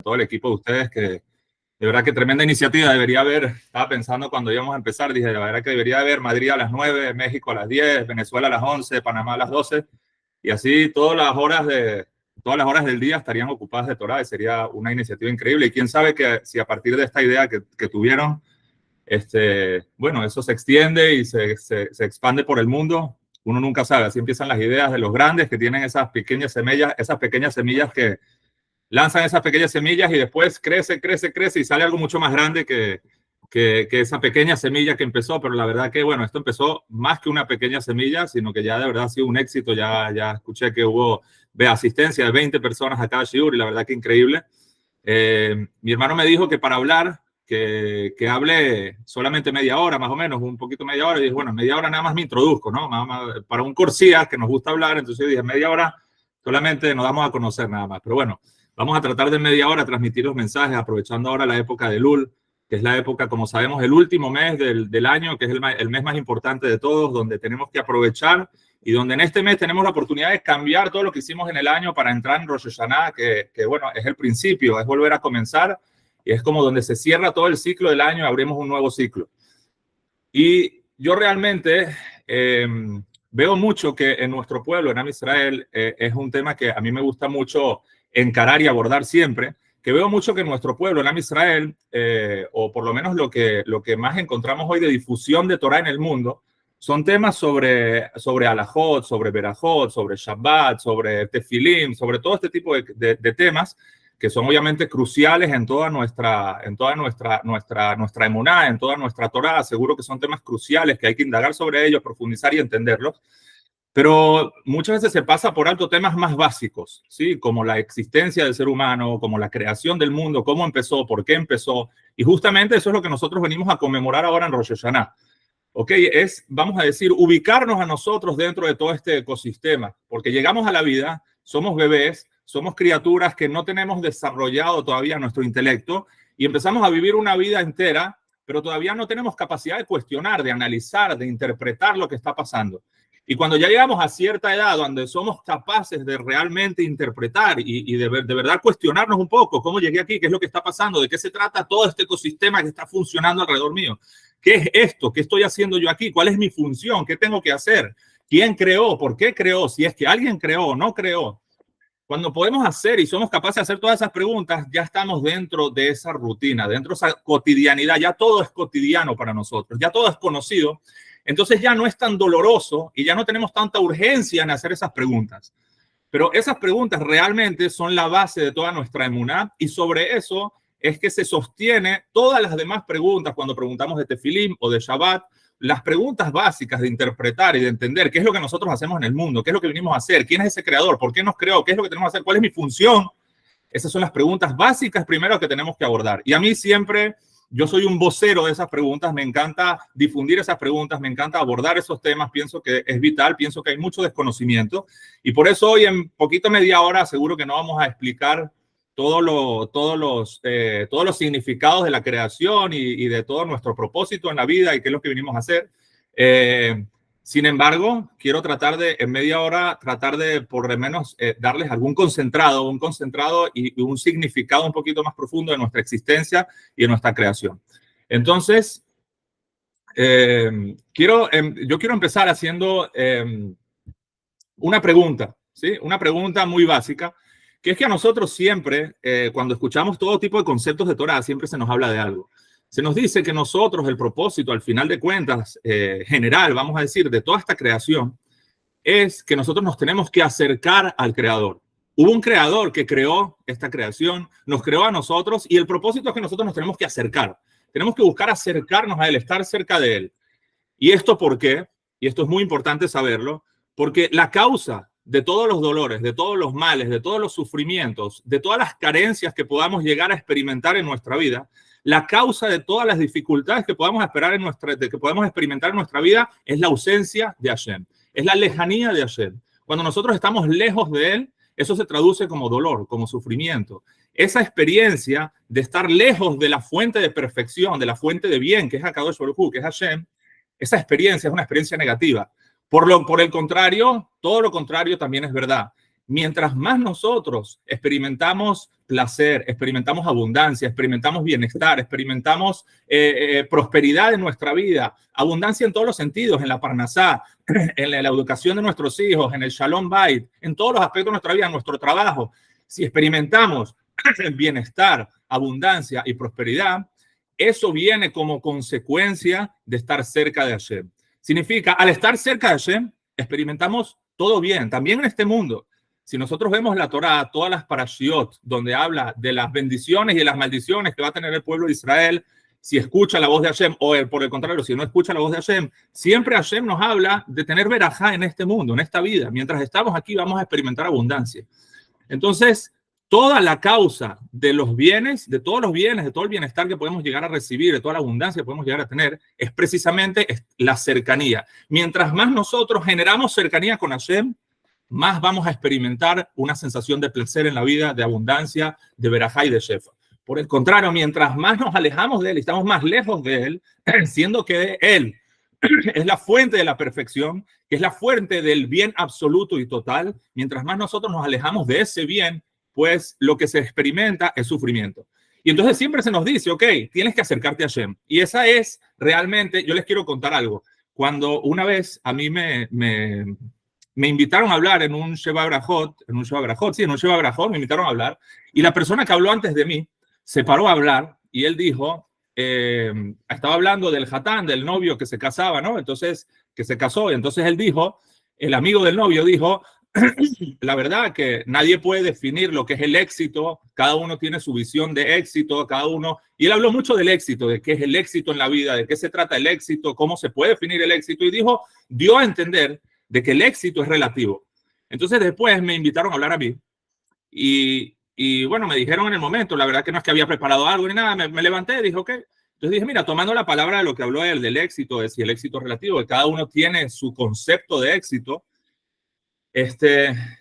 todo el equipo de ustedes, que de verdad que tremenda iniciativa. Debería haber, estaba pensando cuando íbamos a empezar, dije, la verdad que debería haber Madrid a las 9, México a las 10, Venezuela a las 11, Panamá a las 12, y así todas las horas del día estarían ocupadas de Torah, y sería una iniciativa increíble. Y quién sabe que si a partir de esta idea que tuvieron, bueno, eso se extiende y se expande por el mundo. Uno nunca sabe, así empiezan las ideas de los grandes que tienen esas pequeñas semillas que lanzan esas pequeñas semillas y después crece y sale algo mucho más grande que esa pequeña semilla que empezó. Pero la verdad que, bueno, esto empezó más que una pequeña semilla, sino que ya de verdad ha sido un éxito. Ya escuché que hubo asistencia de 20 personas a cada shiur y la verdad que increíble. Mi hermano me dijo que para hablar, que hable solamente media hora, más o menos, un poquito media hora. Y dije, bueno, media hora nada más me introduzco, ¿no? Para un corsía que nos gusta hablar, entonces yo dije, media hora solamente nos damos a conocer nada más. Pero bueno, vamos a tratar de media hora transmitir los mensajes, aprovechando ahora la época de Lul, que es la época, como sabemos, el último mes del año, que es el mes más importante de todos, donde tenemos que aprovechar y donde en este mes tenemos la oportunidad de cambiar todo lo que hicimos en el año para entrar en Rosh Hashanah, que bueno, es el principio, es volver a comenzar y es como donde se cierra todo el ciclo del año y abrimos un nuevo ciclo. Y yo realmente veo mucho que en nuestro pueblo, en Am Israel, es un tema que a mí me gusta mucho encarar y abordar siempre, que veo mucho que en nuestro pueblo, en Am Israel, o por lo menos lo que más encontramos hoy de difusión de Torah en el mundo, son temas sobre alajot, sobre berajot, sobre Shabbat, sobre tefilim, sobre todo este tipo de temas que son obviamente cruciales en toda nuestra emuná, en toda nuestra Torah. Seguro que son temas cruciales que hay que indagar sobre ellos, profundizar y entenderlos. Pero muchas veces se pasa por alto temas más básicos, ¿sí? Como la existencia del ser humano, como la creación del mundo, cómo empezó, por qué empezó. Y justamente eso es lo que nosotros venimos a conmemorar ahora en Rosh Hashanah. ¿Ok? Vamos a decir, ubicarnos a nosotros dentro de todo este ecosistema, porque llegamos a la vida, somos bebés, somos criaturas que no tenemos desarrollado todavía nuestro intelecto y empezamos a vivir una vida entera, pero todavía no tenemos capacidad de cuestionar, de analizar, de interpretar lo que está pasando. Y cuando ya llegamos a cierta edad donde somos capaces de realmente interpretar y de verdad cuestionarnos un poco cómo llegué aquí, qué es lo que está pasando, de qué se trata todo este ecosistema que está funcionando alrededor mío, qué es esto, qué estoy haciendo yo aquí, cuál es mi función, qué tengo que hacer, quién creó, por qué creó, si es que alguien creó o no creó. Cuando podemos hacer y somos capaces de hacer todas esas preguntas, ya estamos dentro de esa rutina, dentro de esa cotidianidad, ya todo es cotidiano para nosotros, ya todo es conocido. Entonces ya no es tan doloroso y ya no tenemos tanta urgencia en hacer esas preguntas. Pero esas preguntas realmente son la base de toda nuestra emuná y sobre eso es que se sostiene todas las demás preguntas cuando preguntamos de Tefilim o de Shabbat, las preguntas básicas de interpretar y de entender qué es lo que nosotros hacemos en el mundo, qué es lo que venimos a hacer, quién es ese creador, por qué nos creó, qué es lo que tenemos que hacer, cuál es mi función. Esas son las preguntas básicas primero que tenemos que abordar. Y a mí siempre... Yo soy un vocero de esas preguntas, me encanta difundir esas preguntas, me encanta abordar esos temas, pienso que es vital, pienso que hay mucho desconocimiento y por eso hoy en poquito media hora seguro que no vamos a explicar todos los significados de la creación y de todo nuestro propósito en la vida y qué es lo que venimos a hacer. Sin embargo, quiero tratar de, en media hora, por lo menos darles algún concentrado, y un significado un poquito más profundo de nuestra existencia y de nuestra creación. Entonces, yo quiero empezar haciendo una pregunta, ¿sí? Una pregunta muy básica, que es que a nosotros siempre, cuando escuchamos todo tipo de conceptos de Torah, siempre se nos habla de algo. Se nos dice que nosotros, el propósito, al final de cuentas, general, vamos a decir, de toda esta creación, es que nosotros nos tenemos que acercar al Creador. Hubo un Creador que creó esta creación, nos creó a nosotros, y el propósito es que nosotros nos tenemos que acercar. Tenemos que buscar acercarnos a Él, estar cerca de Él. ¿Y esto por qué? Y esto es muy importante saberlo, porque la causa de todos los dolores, de todos los males, de todos los sufrimientos, de todas las carencias que podamos llegar a experimentar en nuestra vida, la causa de todas las dificultades que podamos experimentar en nuestra vida es la ausencia de Hashem, es la lejanía de Hashem. Cuando nosotros estamos lejos de Él, eso se traduce como dolor, como sufrimiento. Esa experiencia de estar lejos de la fuente de perfección, de la fuente de bien, que es HaKadosh Baruj Hu, que es Hashem, esa experiencia es una experiencia negativa. Por el contrario, todo lo contrario también es verdad. mientras más nosotros experimentamos placer, experimentamos abundancia, experimentamos bienestar, experimentamos prosperidad en nuestra vida, abundancia en todos los sentidos, en la parnasá, en la educación de nuestros hijos, en el shalom bait, en todos los aspectos de nuestra vida, en nuestro trabajo. Si experimentamos bienestar, abundancia y prosperidad, eso viene como consecuencia de estar cerca de Hashem. Significa, al estar cerca de Hashem, experimentamos todo bien, también en este mundo. Si nosotros vemos la Torá, todas las parashiot, donde habla de las bendiciones y de las maldiciones que va a tener el pueblo de Israel, si escucha la voz de Hashem, o por el contrario, si no escucha la voz de Hashem, siempre Hashem nos habla de tener verajá en este mundo, en esta vida. Mientras estamos aquí, vamos a experimentar abundancia. Entonces, toda la causa de los bienes, de todos los bienes, de todo el bienestar que podemos llegar a recibir, de toda la abundancia que podemos llegar a tener, es precisamente la cercanía. Mientras más nosotros generamos cercanía con Hashem, más vamos a experimentar una sensación de placer en la vida, de abundancia, de verajá y de shefa. Por el contrario, mientras más nos alejamos de él y estamos más lejos de él, siendo que él es la fuente de la perfección, que es la fuente del bien absoluto y total, mientras más nosotros nos alejamos de ese bien, pues lo que se experimenta es sufrimiento. Y entonces siempre se nos dice, ok, tienes que acercarte a Hashem. Y esa es realmente, yo les quiero contar algo. Cuando una vez a mí me invitaron a hablar en un Sheva Brajot, me invitaron a hablar, y la persona que habló antes de mí se paró a hablar y él dijo, estaba hablando del hatán, del novio que se casaba, ¿no? Entonces, que se casó, y entonces él dijo, el amigo del novio dijo, la verdad que nadie puede definir lo que es el éxito, cada uno tiene su visión de éxito, cada uno, y él habló mucho del éxito, de qué es el éxito en la vida, de qué se trata el éxito, cómo se puede definir el éxito, y dijo, dio a entender de que el éxito es relativo. Entonces después me invitaron a hablar a mí, y bueno, me dijeron en el momento, la verdad que no es que había preparado algo ni nada, me levanté y dije, ok. Entonces dije, mira, tomando la palabra de lo que habló él, del éxito, de si el éxito es relativo, que cada uno tiene su concepto de éxito,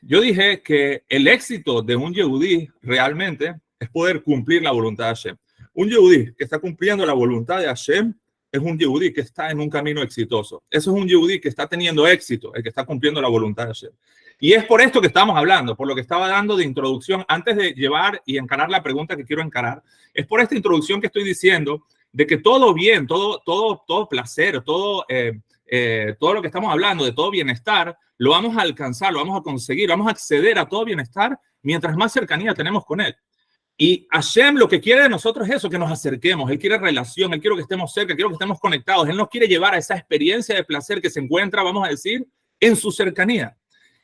yo dije que el éxito de un yehudí realmente es poder cumplir la voluntad de Hashem. Un yehudí que está cumpliendo la voluntad de Hashem es un yehudí que está en un camino exitoso. Eso es un yehudí que está teniendo éxito, el que está cumpliendo la voluntad de Hashem. Y es por esto que estamos hablando, por lo que estaba dando de introducción, antes de llevar y encarar la pregunta que quiero encarar, es por esta introducción que estoy diciendo de que todo bien, todo placer, todo lo que estamos hablando, de todo bienestar, lo vamos a alcanzar, lo vamos a conseguir, vamos a acceder a todo bienestar mientras más cercanía tenemos con él. Y Hashem lo que quiere de nosotros es eso, que nos acerquemos. Él quiere relación, él quiere que estemos cerca, quiere que estemos conectados. Él nos quiere llevar a esa experiencia de placer que se encuentra, vamos a decir, en su cercanía.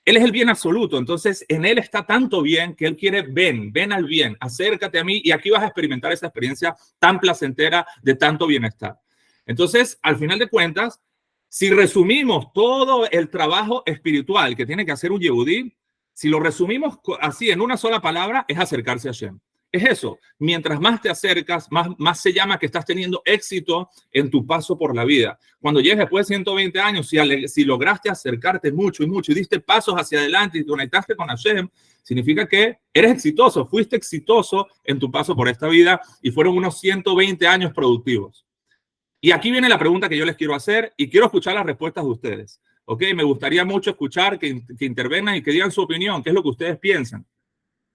Él es el bien absoluto, entonces en él está tanto bien que él quiere, ven al bien, acércate a mí y aquí vas a experimentar esa experiencia tan placentera de tanto bienestar. Entonces, al final de cuentas, si resumimos todo el trabajo espiritual que tiene que hacer un yehudí, si lo resumimos así en una sola palabra, es acercarse a Hashem. Es eso, mientras más te acercas, más se llama que estás teniendo éxito en tu paso por la vida. Cuando llegues después de 120 años, si lograste acercarte mucho y diste pasos hacia adelante y te conectaste con Hashem, significa que eres exitoso, fuiste exitoso en tu paso por esta vida y fueron unos 120 años productivos. Y aquí viene la pregunta que yo les quiero hacer y quiero escuchar las respuestas de ustedes. ¿Ok? Me gustaría mucho escuchar que intervengan y que digan su opinión, qué es lo que ustedes piensan.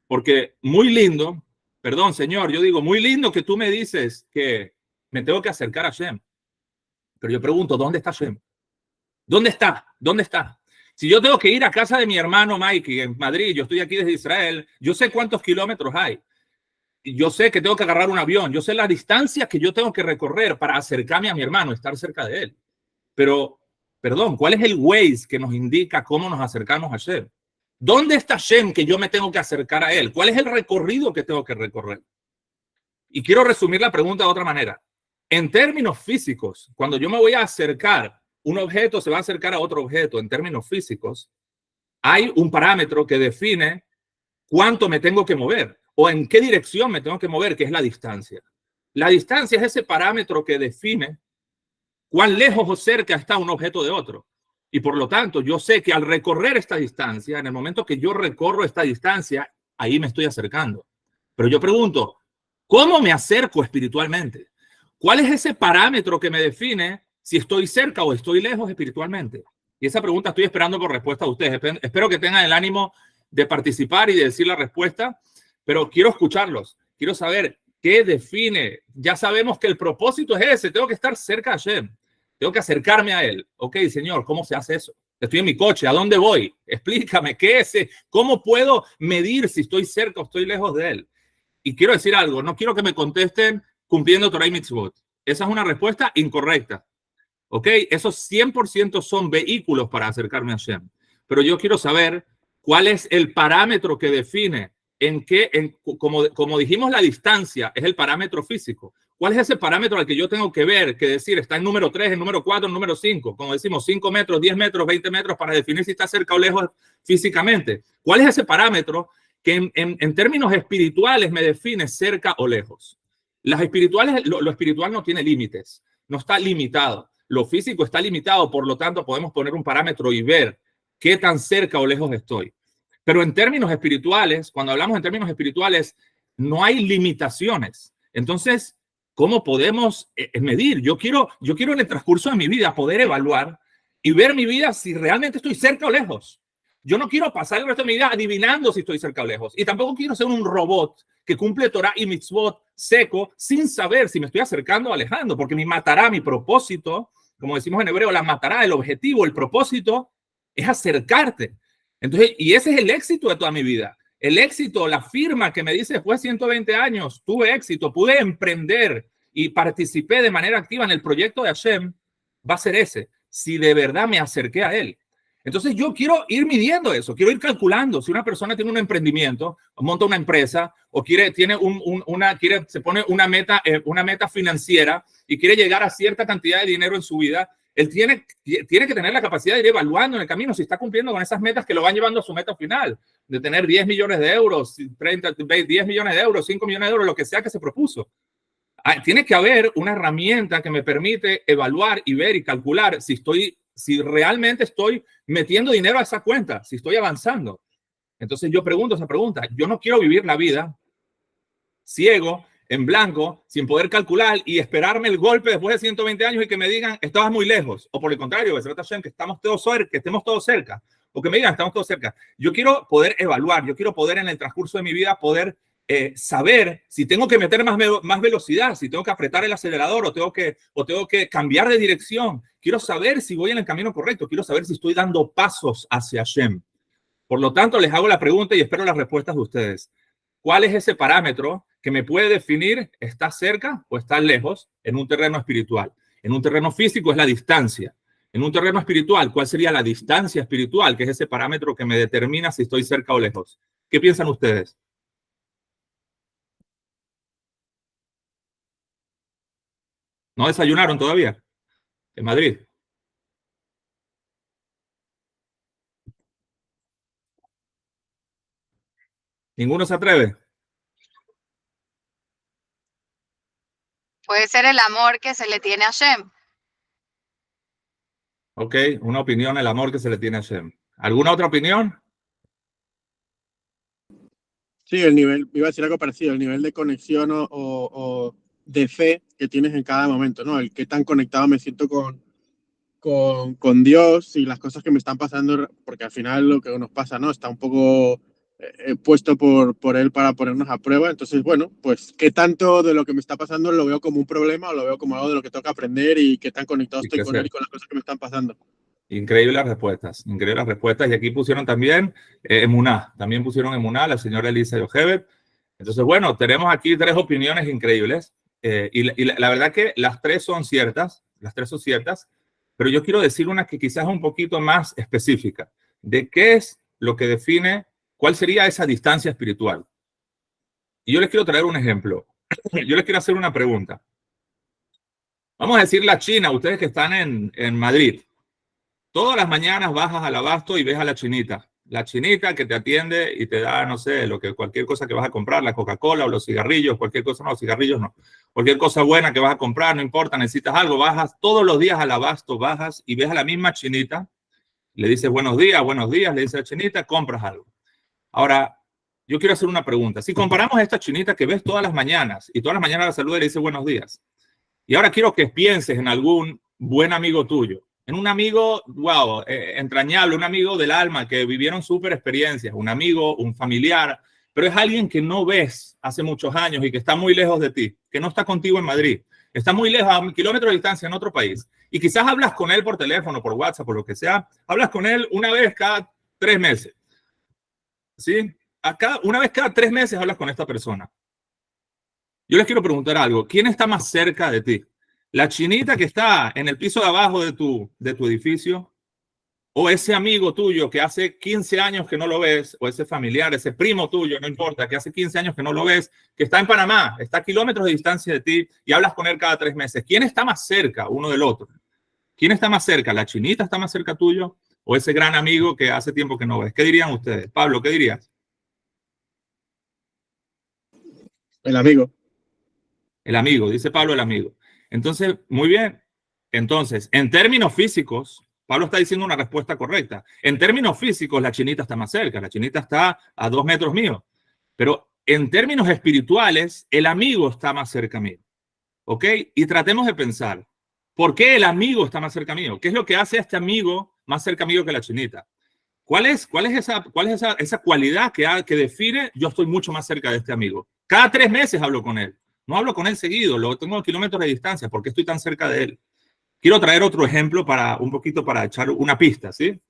Porque muy lindo, perdón, señor, yo digo, muy lindo que tú me dices que me tengo que acercar a Hashem. Pero yo pregunto, ¿dónde está Hashem? ¿Dónde está? ¿Dónde está? Si yo tengo que ir a casa de mi hermano Mikey en Madrid, yo estoy aquí desde Israel, yo sé cuántos kilómetros hay. Yo sé que tengo que agarrar un avión, yo sé la distancia que yo tengo que recorrer para acercarme a mi hermano, estar cerca de él. Pero, perdón, ¿cuál es el Waze que nos indica cómo nos acercamos a Hashem? ¿Dónde está Hashem que yo me tengo que acercar a él? ¿Cuál es el recorrido que tengo que recorrer? Y quiero resumir la pregunta de otra manera. En términos físicos, cuando yo me voy a acercar, un objeto se va a acercar a otro objeto en términos físicos, hay un parámetro que define cuánto me tengo que mover o en qué dirección me tengo que mover, que es la distancia. La distancia es ese parámetro que define cuán lejos o cerca está un objeto de otro. Y por lo tanto, yo sé que al recorrer esta distancia, en el momento que yo recorro esta distancia, ahí me estoy acercando. Pero yo pregunto, ¿cómo me acerco espiritualmente? ¿Cuál es ese parámetro que me define si estoy cerca o estoy lejos espiritualmente? Y esa pregunta estoy esperando por respuesta de ustedes. Espero que tengan el ánimo de participar y de decir la respuesta, pero quiero escucharlos. Quiero saber qué define. Ya sabemos que el propósito es ese. Tengo que estar cerca de Hashem. Tengo que acercarme a Él. Ok, Señor, ¿cómo se hace eso? Estoy en mi coche. ¿A dónde voy? Explícame, ¿qué es? ¿Cómo puedo medir si estoy cerca o estoy lejos de Él? Y quiero decir algo. No quiero que me contesten cumpliendo Torah y Mitzvot. Esa es una respuesta incorrecta. ¿Ok? Esos 100% son vehículos para acercarme a Hashem. Pero yo quiero saber cuál es el parámetro que define como dijimos, la distancia es el parámetro físico. ¿Cuál es ese parámetro al que yo tengo que ver, que decir, está en número 3, en número 4, en número 5? Como decimos, 5 metros, 10 metros, 20 metros para definir si está cerca o lejos físicamente. ¿Cuál es ese parámetro que en términos espirituales me define cerca o lejos? Las espirituales, lo espiritual no tiene límites, no está limitado. Lo físico está limitado, por lo tanto podemos poner un parámetro y ver qué tan cerca o lejos estoy. Pero en términos espirituales, cuando hablamos en términos espirituales, no hay limitaciones. Entonces, ¿cómo podemos medir? Yo quiero en el transcurso de mi vida poder evaluar y ver mi vida si realmente estoy cerca o lejos. Yo no quiero pasar el resto de mi vida adivinando si estoy cerca o lejos. Y tampoco quiero ser un robot que cumple Torah y Mitzvot seco sin saber si me estoy acercando o alejando, porque mi matará, mi propósito, como decimos en hebreo, la matará, el objetivo, el propósito es acercarte. Entonces, y ese es el éxito de toda mi vida. El éxito, la firma que me dice después de 120 años, tuve éxito, pude emprender y participé de manera activa en el proyecto de Hashem, va a ser ese, si de verdad me acerqué a él. Entonces yo quiero ir midiendo eso, quiero ir calculando. Si una persona tiene un emprendimiento, monta una empresa o se pone una meta financiera y quiere llegar a cierta cantidad de dinero en su vida, él tiene que tener la capacidad de ir evaluando en el camino si está cumpliendo con esas metas que lo van llevando a su meta final, de tener 10 millones de euros, 10 millones de euros, 5 millones de euros, lo que sea que se propuso. Tiene que haber una herramienta que me permite evaluar y ver y calcular si realmente estoy metiendo dinero a esa cuenta, si estoy avanzando. Entonces yo pregunto esa pregunta. Yo no quiero vivir la vida ciego, en blanco, sin poder calcular y esperarme el golpe después de 120 años y que me digan, estabas muy lejos. O por el contrario, que estemos todos cerca. O que me digan, estamos todos cerca. Yo quiero poder evaluar, yo quiero poder en el transcurso de mi vida poder saber si tengo que meter más velocidad, si tengo que apretar el acelerador o tengo que cambiar de dirección. Quiero saber si voy en el camino correcto. Quiero saber si estoy dando pasos hacia Hashem. Por lo tanto, les hago la pregunta y espero las respuestas de ustedes. ¿Cuál es ese parámetro que me puede definir está cerca o está lejos en un terreno espiritual? En un terreno físico es la distancia. En un terreno espiritual, ¿cuál sería la distancia espiritual? Que es ese parámetro que me determina si estoy cerca o lejos. ¿Qué piensan ustedes? ¿No desayunaron todavía en Madrid? ¿Ninguno se atreve? Puede ser el amor que se le tiene a Hashem. Ok, una opinión, el amor que se le tiene a Hashem. ¿Alguna otra opinión? Sí, el nivel, iba a decir algo parecido, el nivel de conexión o de fe que tienes en cada momento, ¿no? El qué tan conectado me siento con Dios y las cosas que me están pasando, porque al final lo que nos pasa, ¿no? Está un poco puesto por Él para ponernos a prueba. Entonces, bueno, pues qué tanto de lo que me está pasando lo veo como un problema o lo veo como algo de lo que tengo que aprender y qué tan conectado estoy con Él y con las cosas que me están pasando. Increíbles respuestas. Y aquí pusieron también Emuná. También pusieron Emuná, la señora Elisa Yochebed. Entonces, bueno, tenemos aquí 3 opiniones increíbles. Y la verdad que las tres son ciertas. Pero yo quiero decir una que quizás es un poquito más específica. ¿De qué es lo que define cuál sería esa distancia espiritual? Y yo les quiero traer un ejemplo. Yo les quiero hacer una pregunta. Vamos a decir la China, ustedes que están en Madrid. Todas las mañanas bajas al abasto y ves a la chinita. La chinita que te atiende y te da, no sé, cualquier cosa que vas a comprar, la Coca-Cola o los cigarrillos, cualquier cosa, no, cigarrillos no. Cualquier cosa buena que vas a comprar, no importa, necesitas algo, bajas todos los días al abasto, bajas y ves a la misma chinita, le dices buenos días, le dice a la chinita, compras algo. Ahora, yo quiero hacer una pregunta. Si comparamos a esta chinita que ves todas las mañanas y todas las mañanas la saluda y le dice buenos días, y ahora quiero que pienses en algún buen amigo tuyo, en un amigo, wow, entrañable, un amigo del alma, que vivieron súper experiencias, un amigo, un familiar, pero es alguien que no ves hace muchos años y que está muy lejos de ti, que no está contigo en Madrid, está muy lejos, a kilómetros de distancia en otro país, y quizás hablas con él por teléfono, por WhatsApp, por lo que sea, hablas con él una vez cada 3 meses, ¿sí? Una vez cada 3 meses hablas con esta persona. Yo les quiero preguntar algo, ¿quién está más cerca de ti? ¿La chinita que está en el piso de abajo de tu edificio? ¿O ese amigo tuyo que hace 15 años que no lo ves? ¿O ese familiar, ese primo tuyo, no importa, que hace 15 años que no lo ves, que está en Panamá, está a kilómetros de distancia de ti y hablas con él cada 3 meses? ¿Quién está más cerca uno del otro? ¿Quién está más cerca? ¿La chinita está más cerca tuyo? ¿O ese gran amigo que hace tiempo que no ves? ¿Qué dirían ustedes? Pablo, ¿qué dirías? El amigo. El amigo, dice Pablo, el amigo. Entonces, muy bien. Entonces, en términos físicos, Pablo está diciendo una respuesta correcta. En términos físicos, la chinita está más cerca. La chinita está a 2 metros mío. Pero en términos espirituales, el amigo está más cerca mío. ¿Ok? Y tratemos de pensar, ¿por qué el amigo está más cerca mío? ¿Qué es lo que hace a este amigo más cerca mío que la chinita? ¿Cuál es esa cualidad que define yo estoy mucho más cerca de este amigo? Cada 3 meses hablo con él. No hablo con él seguido, lo tengo a kilómetros de distancia. ¿Por qué estoy tan cerca de él? Quiero traer otro ejemplo para echar una pista, ¿sí?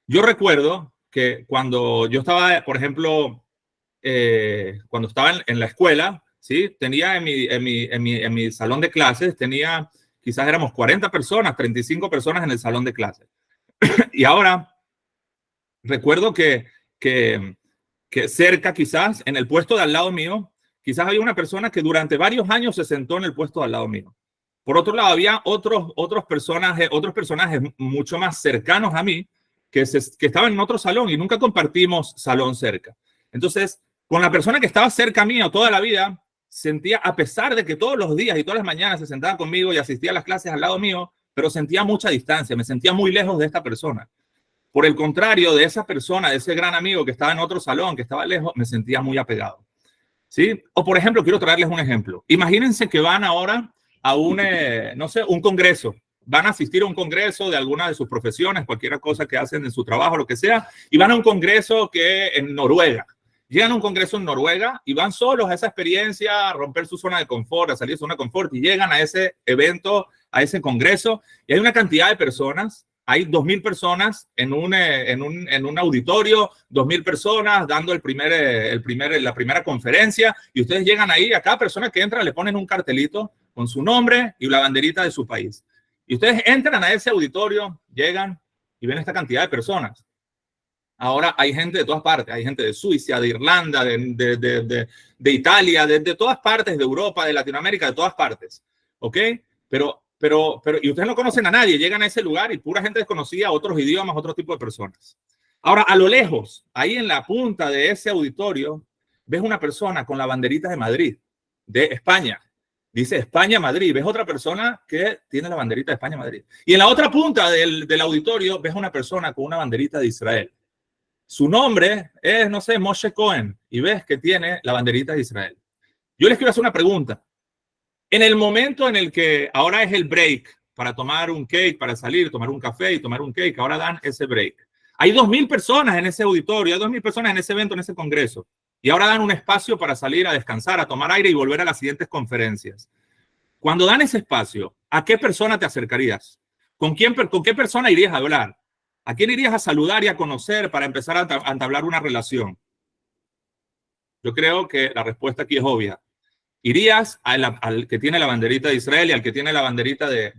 Yo recuerdo que cuando yo estaba, por ejemplo, cuando estaba en la escuela, ¿sí? Tenía en mi salón de clases, quizás éramos 40 personas, 35 personas en el salón de clases. Y ahora recuerdo que cerca, quizás, en el puesto de al lado mío, quizás había una persona que durante varios años se sentó en el puesto de al lado mío. Por otro lado, había otros personajes mucho más cercanos a mí que estaban en otro salón y nunca compartimos salón cerca. Entonces, con la persona que estaba cerca mío toda la vida, sentía, a pesar de que todos los días y todas las mañanas se sentaba conmigo y asistía a las clases al lado mío, pero sentía mucha distancia, me sentía muy lejos de esta persona. Por el contrario, de esa persona, de ese gran amigo que estaba en otro salón, que estaba lejos, me sentía muy apegado. ¿Sí? O, por ejemplo, quiero traerles un ejemplo. Imagínense que van ahora a un congreso. Van a asistir a un congreso de alguna de sus profesiones, cualquier cosa que hacen en su trabajo, lo que sea, y van a un congreso en Noruega. Llegan a un congreso en Noruega y van solos a esa experiencia, a romper su zona de confort, a salir de su zona de confort, y llegan a ese evento, a ese congreso, y hay una cantidad de personas. Hay 2.000 personas en un auditorio, 2.000 personas dando la primera conferencia, y ustedes llegan ahí, a cada persona que entra le ponen un cartelito con su nombre y la banderita de su país. Y ustedes entran a ese auditorio, llegan y ven esta cantidad de personas. Ahora hay gente de todas partes, hay gente de Suiza, de Irlanda, de Italia, de todas partes, de Europa, de Latinoamérica, de todas partes. ¿Ok? Pero y ustedes no conocen a nadie, llegan a ese lugar y pura gente desconocida, otros idiomas, otro tipo de personas. Ahora, a lo lejos, ahí en la punta de ese auditorio, ves una persona con la banderita de Madrid, de España. Dice España-Madrid. Ves otra persona que tiene la banderita de España-Madrid. Y en la otra punta del auditorio ves una persona con una banderita de Israel. Su nombre es, no sé, Moshe Cohen. Y ves que tiene la banderita de Israel. Yo les quiero hacer una pregunta. En el momento en el que ahora es el break para tomar un cake, para salir, tomar un café y tomar un cake, ahora dan ese break. Hay 2.000 personas en ese auditorio, hay 2.000 personas en ese evento, en ese congreso. Y ahora dan un espacio para salir a descansar, a tomar aire y volver a las siguientes conferencias. Cuando dan ese espacio, ¿a qué persona te acercarías? ¿Con qué persona irías a hablar? ¿A quién irías a saludar y a conocer para empezar a entablar una relación? Yo creo que la respuesta aquí es obvia. Irías al que tiene la banderita de Israel y al que tiene la banderita de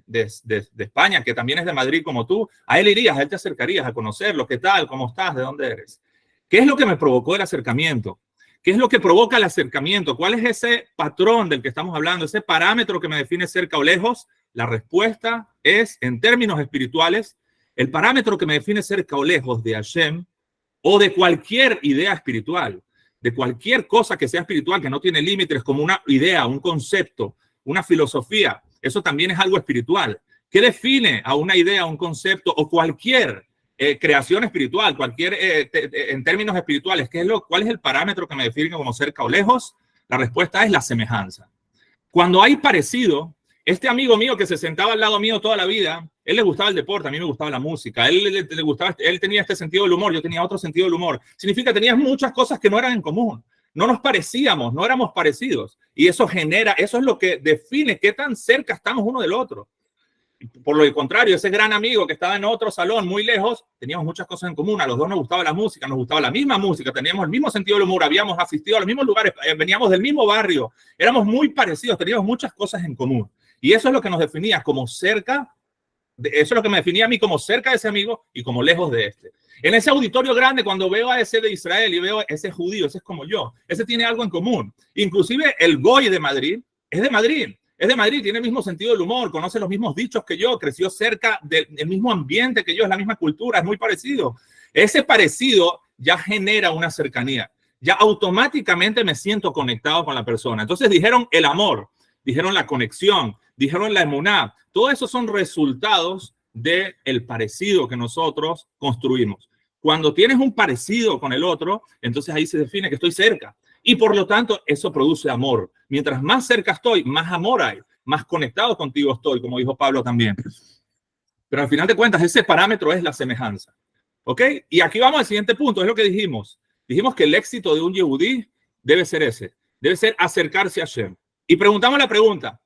España, que también es de Madrid como tú. A él irías, a él te acercarías a conocerlo. ¿Qué tal? ¿Cómo estás? ¿De dónde eres? ¿Qué es lo que me provocó el acercamiento? ¿Qué es lo que provoca el acercamiento? ¿Cuál es ese patrón del que estamos hablando? Ese parámetro que me define cerca o lejos. La respuesta es, en términos espirituales, el parámetro que me define cerca o lejos de Hashem o de cualquier idea espiritual, de cualquier cosa que sea espiritual, que no tiene límites, como una idea, un concepto, una filosofía. Eso también es algo espiritual. ¿Qué define a una idea, un concepto o cualquier creación espiritual, en términos espirituales? ¿Cuál es el parámetro que me define como cerca o lejos? La respuesta es la semejanza. Cuando hay parecido, Este amigo mío que se sentaba al lado mío toda la vida, él le gustaba el deporte, a mí me gustaba la música, él tenía este sentido del humor, yo tenía otro sentido del humor. Significa que tenías muchas cosas que no eran en común. No nos parecíamos, no éramos parecidos. Y eso es lo que define qué tan cerca estamos uno del otro. Por lo contrario, ese gran amigo que estaba en otro salón muy lejos, teníamos muchas cosas en común. A los dos nos gustaba la música, nos gustaba la misma música, teníamos el mismo sentido del humor, habíamos asistido a los mismos lugares, veníamos del mismo barrio, éramos muy parecidos, teníamos muchas cosas en común. Y eso es lo que nos definía como cerca, eso es lo que me definía a mí como cerca de ese amigo y como lejos de este. En ese auditorio grande, cuando veo a ese de Israel y veo a ese judío, ese es como yo, ese tiene algo en común. Inclusive el Goy de Madrid es de Madrid. Es de Madrid, tiene el mismo sentido del humor, conoce los mismos dichos que yo, creció cerca del mismo ambiente que yo, es la misma cultura, es muy parecido. Ese parecido ya genera una cercanía. Ya automáticamente me siento conectado con la persona. Entonces dijeron el amor, dijeron la conexión, dijeron la emuná. Todo eso son resultados del parecido que nosotros construimos. Cuando tienes un parecido con el otro, entonces ahí se define que estoy cerca. Y por lo tanto, eso produce amor. Mientras más cerca estoy, más amor hay, más conectado contigo estoy, como dijo Pablo también. Pero al final de cuentas, ese parámetro es la semejanza. ¿Ok? Y aquí vamos al siguiente punto, es lo que dijimos. Dijimos que el éxito de un yehudí debe ser ese, debe ser acercarse a Hashem. Y preguntamos la pregunta,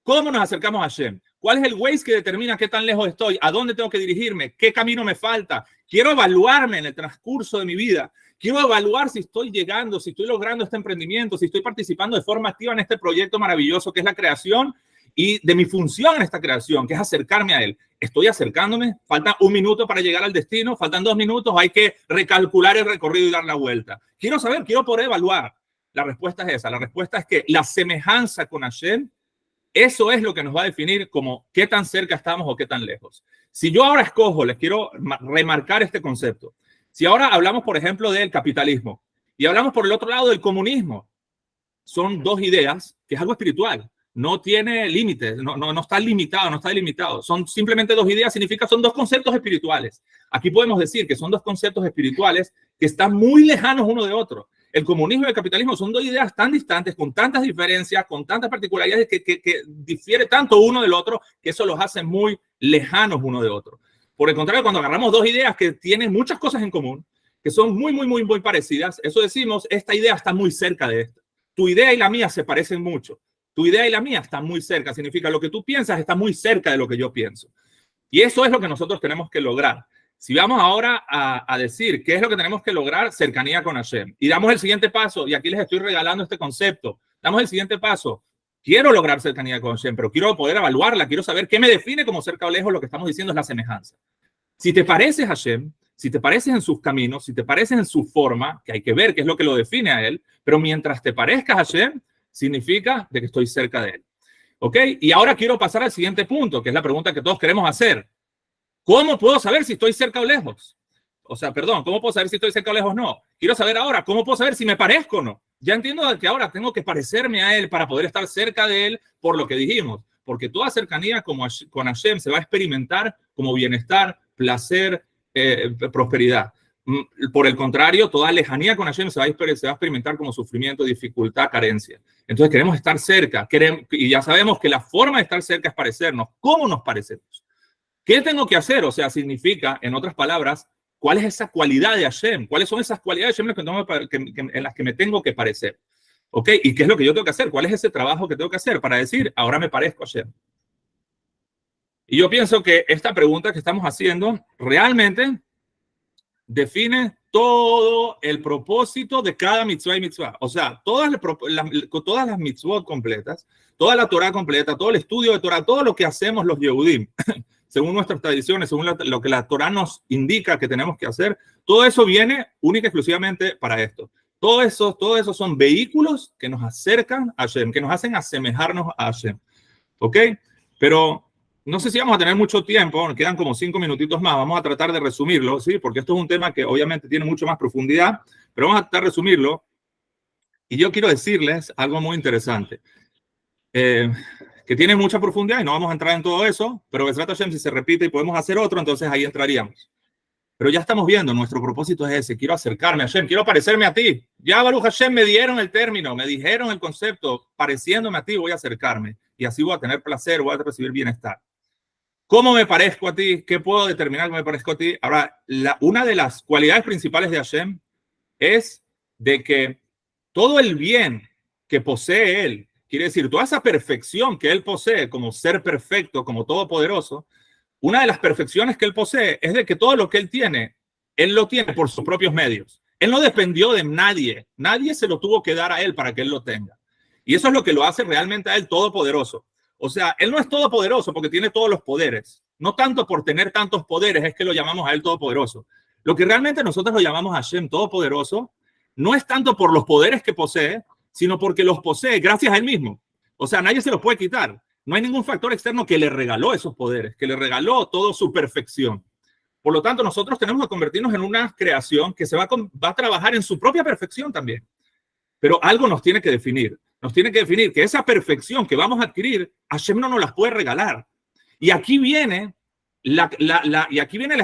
¿cómo nos acercamos a Hashem? ¿Cuál es el Waze que determina qué tan lejos estoy? ¿A dónde tengo que dirigirme? ¿Qué camino me falta? Quiero evaluarme en el transcurso de mi vida. Quiero evaluar si estoy llegando, si estoy logrando este emprendimiento, si estoy participando de forma activa en este proyecto maravilloso que es la creación y de mi función en esta creación, que es acercarme a él. ¿Estoy acercándome? ¿Falta 1 minuto para llegar al destino? ¿Faltan 2 minutos? ¿Hay que recalcular el recorrido y dar la vuelta? Quiero saber, quiero poder evaluar. La respuesta es esa. La respuesta es que la semejanza con Hashem, eso es lo que nos va a definir como qué tan cerca estamos o qué tan lejos. Si yo ahora escojo, les quiero remarcar este concepto. Si ahora hablamos, por ejemplo, del capitalismo y hablamos por el otro lado del comunismo, son dos ideas que es algo espiritual. No tiene límites, no está limitado, no está delimitado. Son simplemente dos ideas, significa son dos conceptos espirituales. Aquí podemos decir que son dos conceptos espirituales que están muy lejanos uno de otro. El comunismo y el capitalismo son dos ideas tan distantes, con tantas diferencias, con tantas particularidades que difiere tanto uno del otro, que eso los hace muy lejanos uno de otro. Por el contrario, cuando agarramos dos ideas que tienen muchas cosas en común, que son muy parecidas, eso decimos, esta idea está muy cerca de esta. Tu idea y la mía se parecen mucho. Tu idea y la mía están muy cerca. Significa lo que tú piensas está muy cerca de lo que yo pienso. Y eso es lo que nosotros tenemos que lograr. Si vamos ahora a decir qué es lo que tenemos que lograr, cercanía con Hashem. Y damos el siguiente paso, y aquí les estoy regalando este concepto. Damos el siguiente paso. Quiero lograr cercanía con Hashem, pero quiero poder evaluarla. Quiero saber qué me define como cerca o lejos. Lo que estamos diciendo es la semejanza. Si te pareces a Hashem, si te pareces en sus caminos, si te pareces en su forma, que hay que ver qué es lo que lo define a él, pero mientras te parezcas a Hashem, significa de que estoy cerca de él. ¿Ok? Y ahora quiero pasar al siguiente punto, que es la pregunta que todos queremos hacer. ¿Cómo puedo saber si estoy cerca o lejos? O sea, perdón, ¿cómo puedo saber si estoy cerca o lejos? No. Quiero saber ahora, ¿cómo puedo saber si me parezco o no? Ya entiendo que ahora tengo que parecerme a él para poder estar cerca de él por lo que dijimos. Porque toda cercanía con Hashem se va a experimentar como bienestar, placer, prosperidad. Por el contrario, toda lejanía con Hashem se va a experimentar como sufrimiento, dificultad, carencia. Entonces queremos estar cerca, y ya sabemos que la forma de estar cerca es parecernos. ¿Cómo nos parecemos? ¿Qué tengo que hacer? O sea, significa, en otras palabras, ¿cuál es esa cualidad de Hashem? ¿Cuáles son esas cualidades de Hashem en las que me tengo que parecer? ¿Ok? ¿Y qué es lo que yo tengo que hacer? ¿Cuál es ese trabajo que tengo que hacer para decir, ahora me parezco a Hashem? Y yo pienso que esta pregunta que estamos haciendo realmente define todo el propósito de cada mitzvah y mitzvah. O sea, todas las mitzvot completas, toda la Torah completa, todo el estudio de Torah, todo lo que hacemos los Yehudim, según nuestras tradiciones, según lo que la Torah nos indica que tenemos que hacer, todo eso viene única y exclusivamente para esto. Todo eso son vehículos que nos acercan a Hashem, que nos hacen asemejarnos a Hashem. ¿Ok? Pero no sé si vamos a tener mucho tiempo, nos quedan como 5 minutitos más, vamos a tratar de resumirlo, ¿sí? Porque esto es un tema que obviamente tiene mucho más profundidad, pero vamos a tratar de resumirlo. Y yo quiero decirles algo muy interesante, que tiene mucha profundidad y no vamos a entrar en todo eso, pero Besrat Hashem, si se repite y podemos hacer otro, entonces ahí entraríamos. Pero ya estamos viendo, nuestro propósito es ese, quiero acercarme a Hashem, quiero parecerme a ti. Ya Baruch Hashem me dieron el término, me dijeron el concepto, pareciéndome a ti voy a acercarme y así voy a tener placer, voy a recibir bienestar. ¿Cómo me parezco a ti? ¿Qué puedo determinar que me parezco a ti? Ahora, una de las cualidades principales de Hashem es de que todo el bien que posee él, quiere decir, toda esa perfección que él posee como ser perfecto, como todopoderoso, una de las perfecciones que él posee es de que todo lo que él lo tiene por sus propios medios. Él no dependió de nadie. Nadie se lo tuvo que dar a él para que él lo tenga. Y eso es lo que lo hace realmente a él todopoderoso. O sea, él no es todopoderoso porque tiene todos los poderes. No tanto por tener tantos poderes es que lo llamamos a él todopoderoso. Lo que realmente nosotros lo llamamos a Hashem todopoderoso no es tanto por los poderes que posee, sino porque los posee gracias a él mismo. O sea, nadie se los puede quitar. No hay ningún factor externo que le regaló esos poderes, que le regaló toda su perfección. Por lo tanto, nosotros tenemos que convertirnos en una creación que va a trabajar en su propia perfección también. Pero algo nos tiene que definir. Nos tiene que definir que esa perfección que vamos a adquirir, Hashem no nos las puede regalar. Y aquí viene la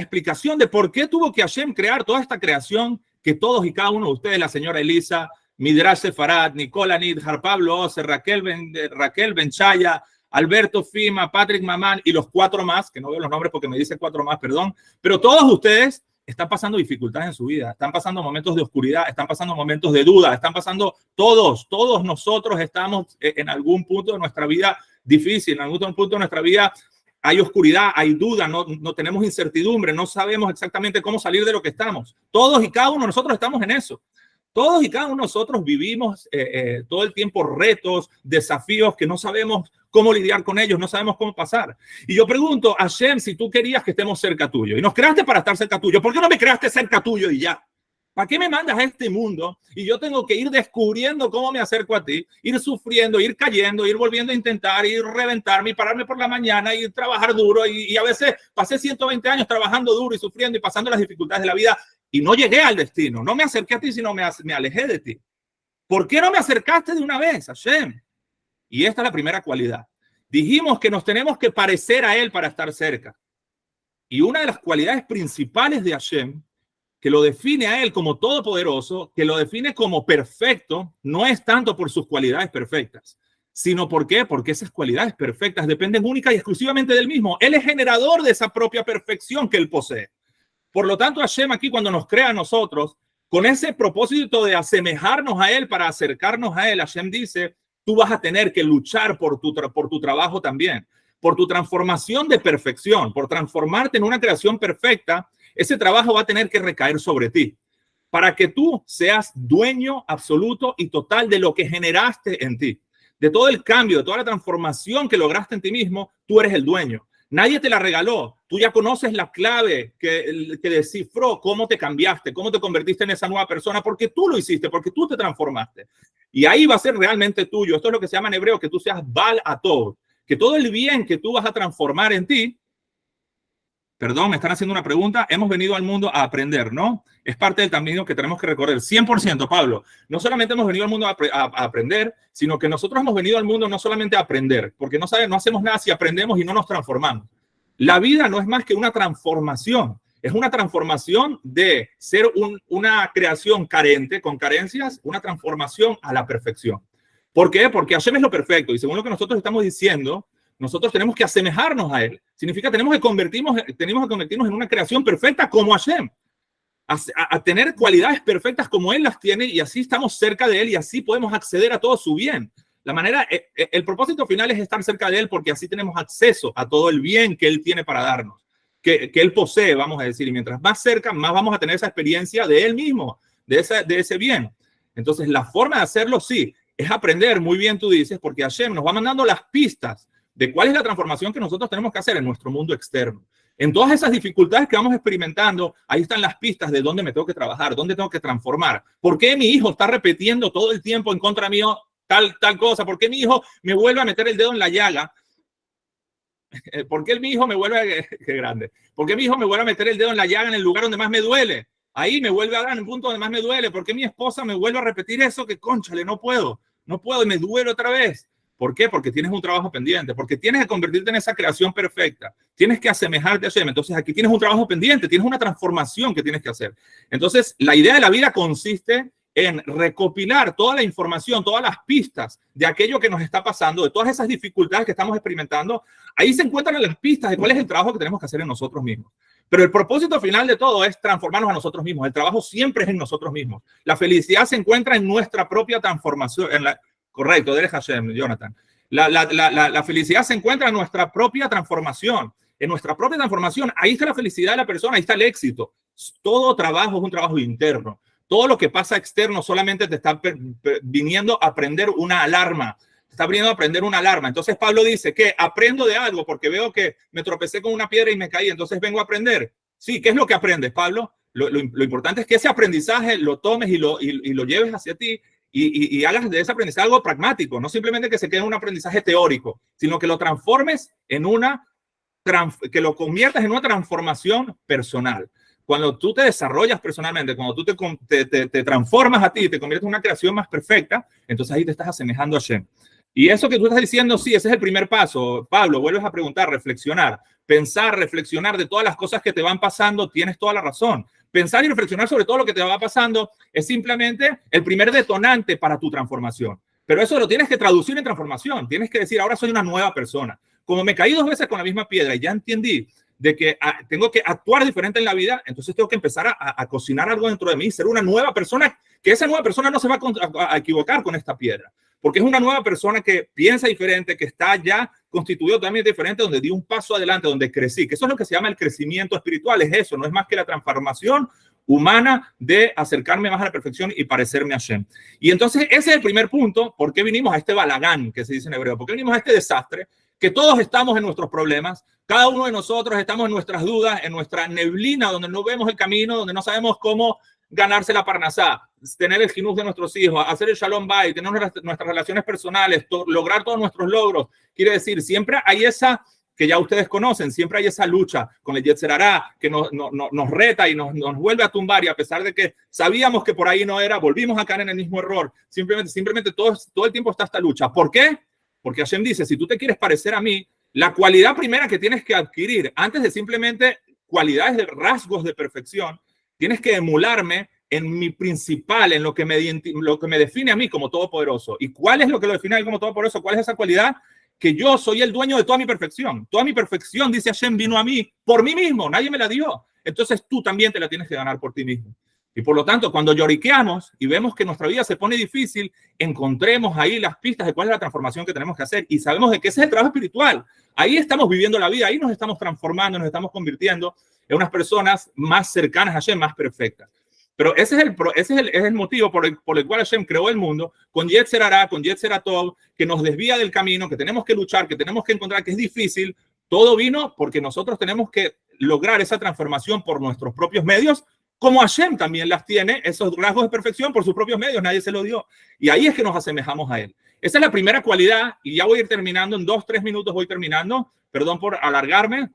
explicación de por qué tuvo que Hashem crear toda esta creación que todos y cada uno de ustedes, la señora Elisa, Midrash Sefarad, Nicola Nidhar, Pablo Oser, Raquel Benchaya, Alberto Fima, Patrick Mamán y los 4 más, que no veo los nombres porque me dice 4 más, perdón, pero todos ustedes están pasando dificultades en su vida, están pasando momentos de oscuridad, están pasando momentos de duda, están pasando todos nosotros estamos en algún punto de nuestra vida difícil, en algún punto de nuestra vida hay oscuridad, hay duda, no tenemos incertidumbre, no sabemos exactamente cómo salir de lo que estamos. Todos y cada uno de nosotros estamos en eso. Todos y cada uno de nosotros vivimos todo el tiempo retos, desafíos que no sabemos cómo lidiar con ellos, no sabemos cómo pasar. Y yo pregunto, Hashem, si tú querías que estemos cerca tuyo y nos creaste para estar cerca tuyo, ¿por qué no me creaste cerca tuyo y ya? ¿Para qué me mandas a este mundo y yo tengo que ir descubriendo cómo me acerco a ti, ir sufriendo, ir cayendo, ir volviendo a intentar, ir reventarme y pararme por la mañana y trabajar duro? Y a veces pasé 120 años trabajando duro y sufriendo y pasando las dificultades de la vida y no llegué al destino. No me acerqué a ti, sino me alejé de ti. ¿Por qué no me acercaste de una vez, Hashem? Y esta es la primera cualidad. Dijimos que nos tenemos que parecer a él para estar cerca. Y una de las cualidades principales de Hashem, que lo define a él como todopoderoso, que lo define como perfecto, no es tanto por sus cualidades perfectas, sino ¿por qué? Porque esas cualidades perfectas dependen única y exclusivamente del mismo. Él es generador de esa propia perfección que él posee. Por lo tanto, Hashem aquí cuando nos crea a nosotros, con ese propósito de asemejarnos a él para acercarnos a él, Hashem dice, tú vas a tener que luchar por tu trabajo también, por tu transformación de perfección, por transformarte en una creación perfecta. Ese trabajo va a tener que recaer sobre ti para que tú seas dueño absoluto y total de lo que generaste en ti, de todo el cambio, de toda la transformación que lograste en ti mismo. Tú eres el dueño. Nadie te la regaló. Tú ya conoces la clave que descifró cómo te cambiaste, cómo te convertiste en esa nueva persona, porque tú lo hiciste, porque tú te transformaste. Y ahí va a ser realmente tuyo. Esto es lo que se llama en hebreo que tú seas Baal Hatov, que todo el bien que tú vas a transformar en ti. Perdón, me están haciendo una pregunta. Hemos venido al mundo a aprender, ¿no? Es parte del camino que tenemos que recorrer. 100%, Pablo. No solamente hemos venido al mundo a aprender, sino que nosotros hemos venido al mundo no solamente a aprender, porque no hacemos nada si aprendemos y no nos transformamos. La vida no es más que una transformación. Es una transformación de ser una creación carente, con carencias, una transformación a la perfección. ¿Por qué? Porque Hashem es lo perfecto. Y según lo que nosotros estamos diciendo, nosotros tenemos que asemejarnos a él. Significa tenemos que convertirnos en una creación perfecta como Hashem. A tener cualidades perfectas como él las tiene y así estamos cerca de él y así podemos acceder a todo su bien. El propósito final es estar cerca de él porque así tenemos acceso a todo el bien que él tiene para darnos, que él posee, vamos a decir. Y mientras más cerca, más vamos a tener esa experiencia de él mismo, de ese bien. Entonces, la forma de hacerlo, sí, es aprender, muy bien tú dices, porque Hashem nos va mandando las pistas de cuál es la transformación que nosotros tenemos que hacer en nuestro mundo externo. En todas esas dificultades que vamos experimentando, ahí están las pistas de dónde me tengo que trabajar, dónde tengo que transformar. ¿Por qué mi hijo está repitiendo todo el tiempo en contra mío tal cosa? ¿Por qué mi hijo me vuelve a meter el dedo en la llaga? ¿Por qué mi hijo me vuelve qué grande? ¿Por qué mi hijo me vuelve a meter el dedo en la llaga en el lugar donde más me duele? Ahí me vuelve a dar en el punto donde más me duele. ¿Por qué mi esposa me vuelve a repetir eso? Que cónchale, no puedo y me duele otra vez. ¿Por qué? Porque tienes un trabajo pendiente, porque tienes que convertirte en esa creación perfecta, tienes que asemejarte a Hashem. Entonces aquí tienes un trabajo pendiente, tienes una transformación que tienes que hacer. Entonces la idea de la vida consiste en recopilar toda la información, todas las pistas de aquello que nos está pasando, de todas esas dificultades que estamos experimentando. Ahí se encuentran las pistas de cuál es el trabajo que tenemos que hacer en nosotros mismos. Pero el propósito final de todo es transformarnos a nosotros mismos. El trabajo siempre es en nosotros mismos. La felicidad se encuentra en nuestra propia transformación. Correcto, eres Hashem, Jonathan. La felicidad se encuentra en nuestra propia transformación. En nuestra propia transformación, ahí está la felicidad de la persona, ahí está el éxito. Todo trabajo es un trabajo interno. Todo lo que pasa externo solamente te está viniendo a prender una alarma. Te está viniendo a prender una alarma. Entonces Pablo dice que aprendo de algo porque veo que me tropecé con una piedra y me caí. Entonces vengo a aprender. Sí, ¿qué es lo que aprendes, Pablo? Lo importante es que ese aprendizaje lo tomes y lo lleves hacia ti y hagas de ese aprendizaje algo pragmático. No simplemente que se quede en un aprendizaje teórico, sino que lo transformes en que lo conviertas en una transformación personal. Cuando tú te desarrollas personalmente, cuando tú te transformas a ti y te conviertes en una creación más perfecta, entonces ahí te estás asemejando a Hashem. Y eso que tú estás diciendo, sí, ese es el primer paso. Pablo, vuelves a preguntar, reflexionar, pensar, reflexionar de todas las cosas que te van pasando, tienes toda la razón. Pensar y reflexionar sobre todo lo que te va pasando es simplemente el primer detonante para tu transformación. Pero eso lo tienes que traducir en transformación. Tienes que decir, ahora soy una nueva persona. Como me caí 2 veces con la misma piedra y ya entendí de que tengo que actuar diferente en la vida, entonces tengo que empezar a cocinar algo dentro de mí, ser una nueva persona, que esa nueva persona no se va a equivocar con esta piedra, porque es una nueva persona que piensa diferente, que está ya constituido totalmente diferente, donde di un paso adelante, donde crecí, que eso es lo que se llama el crecimiento espiritual, es eso, no es más que la transformación humana de acercarme más a la perfección y parecerme a Hashem. Y entonces ese es el primer punto, ¿por qué vinimos a este balagán que se dice en hebreo? ¿Por qué vinimos a este desastre? Que todos estamos en nuestros problemas, cada uno de nosotros estamos en nuestras dudas, en nuestra neblina, donde no vemos el camino, donde no sabemos cómo ganarse la parnasá, tener el jinuj de nuestros hijos, hacer el shalom bayit, tener nuestras relaciones personales, lograr todos nuestros logros. Quiere decir, siempre hay esa, que ya ustedes conocen, siempre hay esa lucha con el Yetzer Hará que nos reta y nos vuelve a tumbar, y a pesar de que sabíamos que por ahí no era, volvimos a caer en el mismo error. Simplemente todo el tiempo está esta lucha. ¿Por qué? Porque Hashem dice, si tú te quieres parecer a mí, la cualidad primera que tienes que adquirir, antes de simplemente cualidades de rasgos de perfección, tienes que emularme en mi principal, en lo que me define a mí como todopoderoso. ¿Y cuál es lo que lo define a mí como todopoderoso? ¿Cuál es esa cualidad? Que yo soy el dueño de toda mi perfección. Toda mi perfección, dice Hashem, vino a mí por mí mismo, nadie me la dio. Entonces tú también te la tienes que ganar por ti mismo. Y por lo tanto, cuando lloriqueamos y vemos que nuestra vida se pone difícil, encontremos ahí las pistas de cuál es la transformación que tenemos que hacer. Y sabemos de que ese es el trabajo espiritual. Ahí estamos viviendo la vida, ahí nos estamos transformando, nos estamos convirtiendo en unas personas más cercanas a Hashem, más perfectas. Pero ese es el motivo por el cual Hashem creó el mundo, con Yetzer Hará, con Yetzer Tov, que nos desvía del camino, que tenemos que luchar, que tenemos que encontrar, que es difícil. Todo vino porque nosotros tenemos que lograr esa transformación por nuestros propios medios, como Hashem también las tiene, esos rasgos de perfección por sus propios medios, nadie se lo dio. Y ahí es que nos asemejamos a él. Esa es la primera cualidad, y ya voy a ir terminando, en 2-3 minutos voy terminando, perdón por alargarme,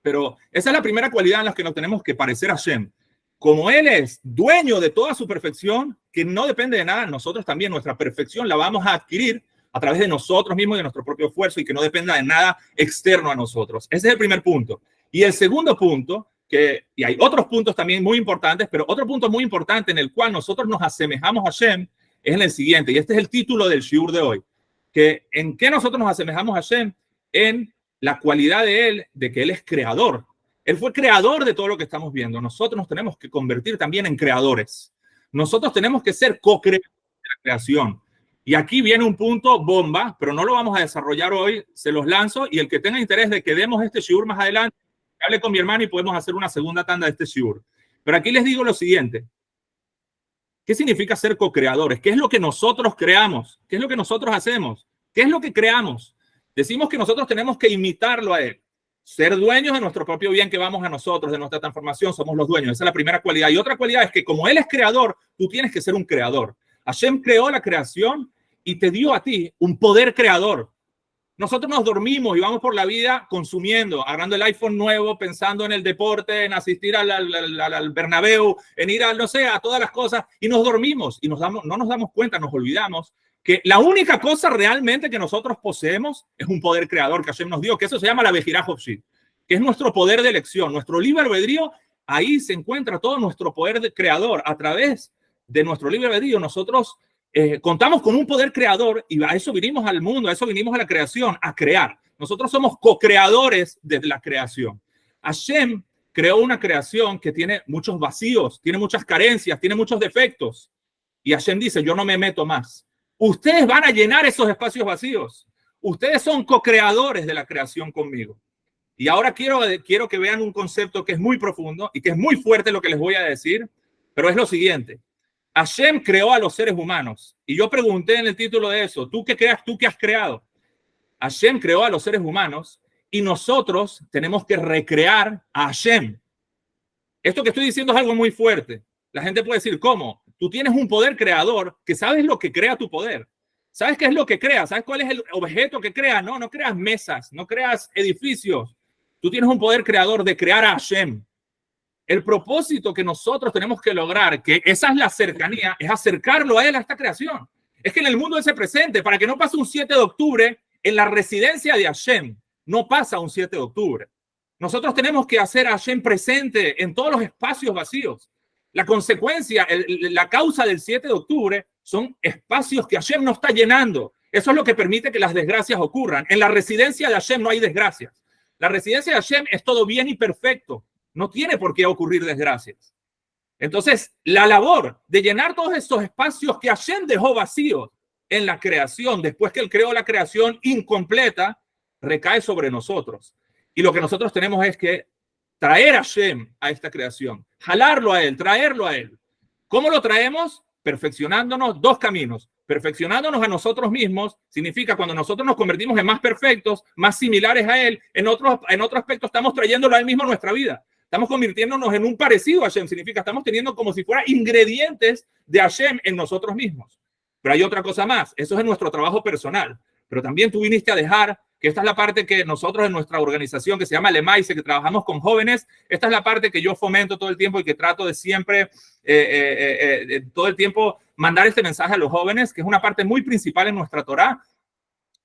pero esa es la primera cualidad en la que nos tenemos que parecer a Hashem. Como él es dueño de toda su perfección, que no depende de nada, nosotros también nuestra perfección la vamos a adquirir a través de nosotros mismos y de nuestro propio esfuerzo, y que no dependa de nada externo a nosotros. Ese es el primer punto. Y el segundo punto, y hay otros puntos también muy importantes, pero otro punto muy importante en el cual nosotros nos asemejamos a Hashem es en el siguiente, y este es el título del shiur de hoy, que en qué nosotros nos asemejamos a Hashem, en la cualidad de él, de que él es creador. Él fue creador de todo lo que estamos viendo. Nosotros nos tenemos que convertir también en creadores. Nosotros tenemos que ser co-creadores de la creación. Y aquí viene un punto bomba, pero no lo vamos a desarrollar hoy, se los lanzo, y el que tenga interés de que demos este shiur más adelante, hable con mi hermano y podemos hacer una segunda tanda de este shiur. Pero aquí les digo lo siguiente. ¿Qué significa ser co-creadores? ¿Qué es lo que nosotros creamos? ¿Qué es lo que nosotros hacemos? ¿Qué es lo que creamos? Decimos que nosotros tenemos que imitarlo a él. Ser dueños de nuestro propio bien que vamos a nosotros, de nuestra transformación, somos los dueños. Esa es la primera cualidad. Y otra cualidad es que como él es creador, tú tienes que ser un creador. Hashem creó la creación y te dio a ti un poder creador. Nosotros nos dormimos y vamos por la vida consumiendo, agarrando el iPhone nuevo, pensando en el deporte, en asistir al Bernabéu, en ir a, no sé, a todas las cosas, y nos dormimos y no nos damos cuenta, nos olvidamos que la única cosa realmente que nosotros poseemos es un poder creador que Hashem nos dio, que eso se llama la Bejirá Hofshit, que es nuestro poder de elección, nuestro libre albedrío. Ahí se encuentra todo nuestro poder de creador. A través de nuestro libre albedrío nosotros contamos con un poder creador, y a eso vinimos al mundo, a eso vinimos a la creación, a crear. Nosotros somos co-creadores de la creación. Hashem creó una creación que tiene muchos vacíos, tiene muchas carencias, tiene muchos defectos. Y Hashem dice, yo no me meto más. Ustedes van a llenar esos espacios vacíos. Ustedes son co-creadores de la creación conmigo. Y ahora quiero que vean un concepto que es muy profundo y que es muy fuerte lo que les voy a decir, pero es lo siguiente. Hashem creó a los seres humanos. Y yo pregunté en el título de eso, ¿tú qué creas? ¿Tú qué has creado? Hashem creó a los seres humanos y nosotros tenemos que recrear a Hashem. Esto que estoy diciendo es algo muy fuerte. La gente puede decir, ¿cómo? Tú tienes un poder creador que sabes lo que crea tu poder. ¿Sabes qué es lo que crea? ¿Sabes cuál es el objeto que crea? No creas mesas, no creas edificios. Tú tienes un poder creador de crear a Hashem. El propósito que nosotros tenemos que lograr, que esa es la cercanía, es acercarlo a él, a esta creación. Es que en el mundo él se presente, para que no pase un 7 de octubre en la residencia de Hashem. No pasa un 7 de octubre. Nosotros tenemos que hacer a Hashem presente en todos los espacios vacíos. La consecuencia, la causa del 7 de octubre son espacios que Hashem no está llenando. Eso es lo que permite que las desgracias ocurran. En la residencia de Hashem no hay desgracias. La residencia de Hashem es todo bien y perfecto. No tiene por qué ocurrir desgracias. Entonces, la labor de llenar todos estos espacios que Hashem dejó vacíos en la creación, después que él creó la creación incompleta, recae sobre nosotros. Y lo que nosotros tenemos es que traer a Hashem a esta creación, jalarlo a él, traerlo a él. ¿Cómo lo traemos? Perfeccionándonos. Dos caminos. Perfeccionándonos a nosotros mismos significa cuando nosotros nos convertimos en más perfectos, más similares a él. En otro aspecto estamos trayéndolo a él mismo a nuestra vida. Estamos convirtiéndonos en un parecido a Hashem. Significa estamos teniendo como si fuera ingredientes de Hashem en nosotros mismos. Pero hay otra cosa más. Eso es nuestro trabajo personal. Pero también tú viniste a dejar que esta es la parte que nosotros en nuestra organización que se llama Lemaise, que trabajamos con jóvenes, esta es la parte que yo fomento todo el tiempo y que trato de siempre, todo el tiempo, mandar este mensaje a los jóvenes, que es una parte muy principal en nuestra Torá,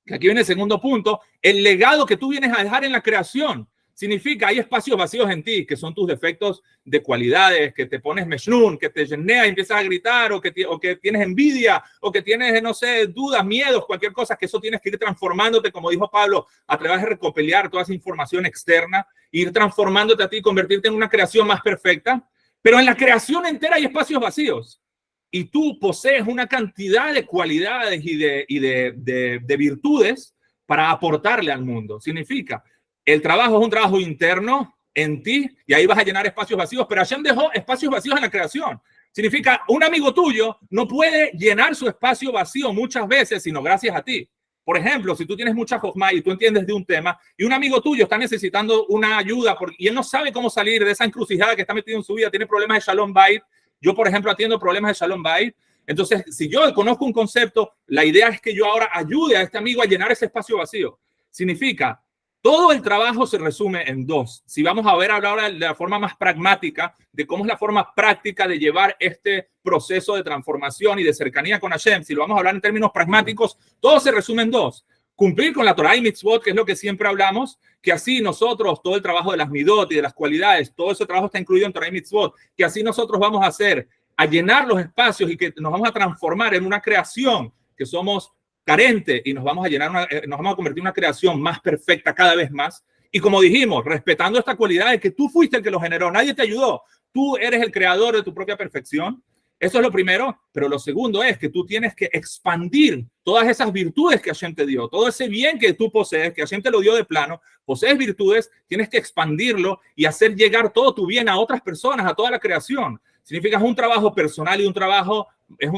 que aquí viene el segundo punto, el legado que tú vienes a dejar en la creación. Significa, hay espacios vacíos en ti, que son tus defectos de cualidades, que te pones meshnun, que te llenea y empiezas a gritar, o que tienes envidia, o que tienes, no sé, dudas, miedos, cualquier cosa, que eso tienes que ir transformándote, como dijo Pablo, a través de recopilar toda esa información externa, ir transformándote a ti, convertirte en una creación más perfecta. Pero en la creación entera hay espacios vacíos. Y tú posees una cantidad de cualidades y de virtudes para aportarle al mundo. Significa, el trabajo es un trabajo interno en ti y ahí vas a llenar espacios vacíos, pero Hashem dejó espacios vacíos en la creación. Significa, un amigo tuyo no puede llenar su espacio vacío muchas veces, sino gracias a ti. Por ejemplo, si tú tienes mucha jojma y tú entiendes de un tema y un amigo tuyo está necesitando una ayuda y él no sabe cómo salir de esa encrucijada que está metido en su vida, tiene problemas de Shalom Bayit. Yo, por ejemplo, atiendo problemas de Shalom Bayit. Entonces, si yo conozco un concepto, la idea es que yo ahora ayude a este amigo a llenar ese espacio vacío. Significa, todo el trabajo se resume en dos. Si vamos a ver ahora de la forma más pragmática, de cómo es la forma práctica de llevar este proceso de transformación y de cercanía con Hashem, si lo vamos a hablar en términos pragmáticos, todo se resume en dos. Cumplir con la Torah y Mitzvot, que es lo que siempre hablamos, que así nosotros, todo el trabajo de las midot y de las cualidades, todo ese trabajo está incluido en Torah y Mitzvot, que así nosotros vamos a hacer, a llenar los espacios y que nos vamos a transformar en una creación que somos carente y nos vamos a convertir en una creación más perfecta cada vez más. Y como dijimos, respetando esta cualidad de que tú fuiste el que lo generó, nadie te ayudó, tú eres el creador de tu propia perfección. Eso es lo primero, pero lo segundo es que tú tienes que expandir todas esas virtudes que Hashem te dio, todo ese bien que tú posees, que Hashem te lo dio de plano, posees virtudes, tienes que expandirlo y hacer llegar todo tu bien a otras personas, a toda la creación. Significa es un trabajo personal y es un